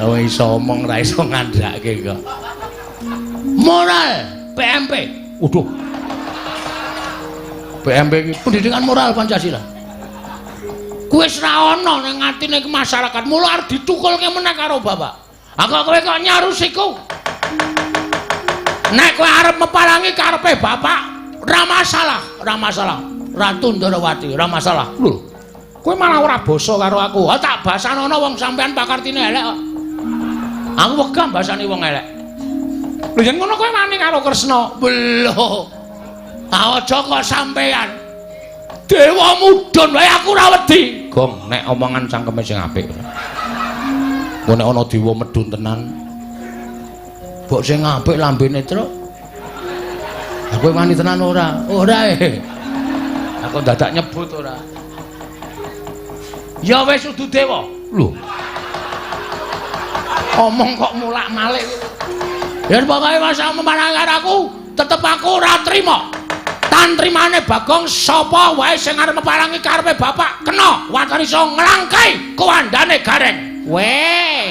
Oh iso omong ra iso ngandhake kok. Moral PMP. Waduh. PMP iki pendidikan moral Pancasila. Kuwi wis ra ana ning atine masyarakat, mula arep ditukulke meneh karo bapak. Aku kowe kok nyarusiku. Nek kowe arep mepalangi karepe bapak, ra masalah, ra masalah. Ratu Ndarawati, ra masalah. Lho, kowe malah ora basa karo aku. Ha tak basanono wong sampean pakartine elek kok. Aku wegah basane wong elek. Lho yen ngono kowe wani karo Kresna. Lho. Aja kok sampean. Dewa mudhun wae aku ora wedi. Gong, nek omongan cangkeme sing apik. Kok nek ana dewa medhun tenan. Mbok sing apik lambene truk. Aku wani tenan ora? Ora Aku dadak nyebut ora. Ya wis udu dewa. Lho. Omong kok mulak-malik. Yen pokoke masa memarang aku, tetep aku ora trima. Tan trimane Bagong sapa wae sing arep meparangi karepe bapak kena watani iso nglangkai kuwandane gareng. Weh.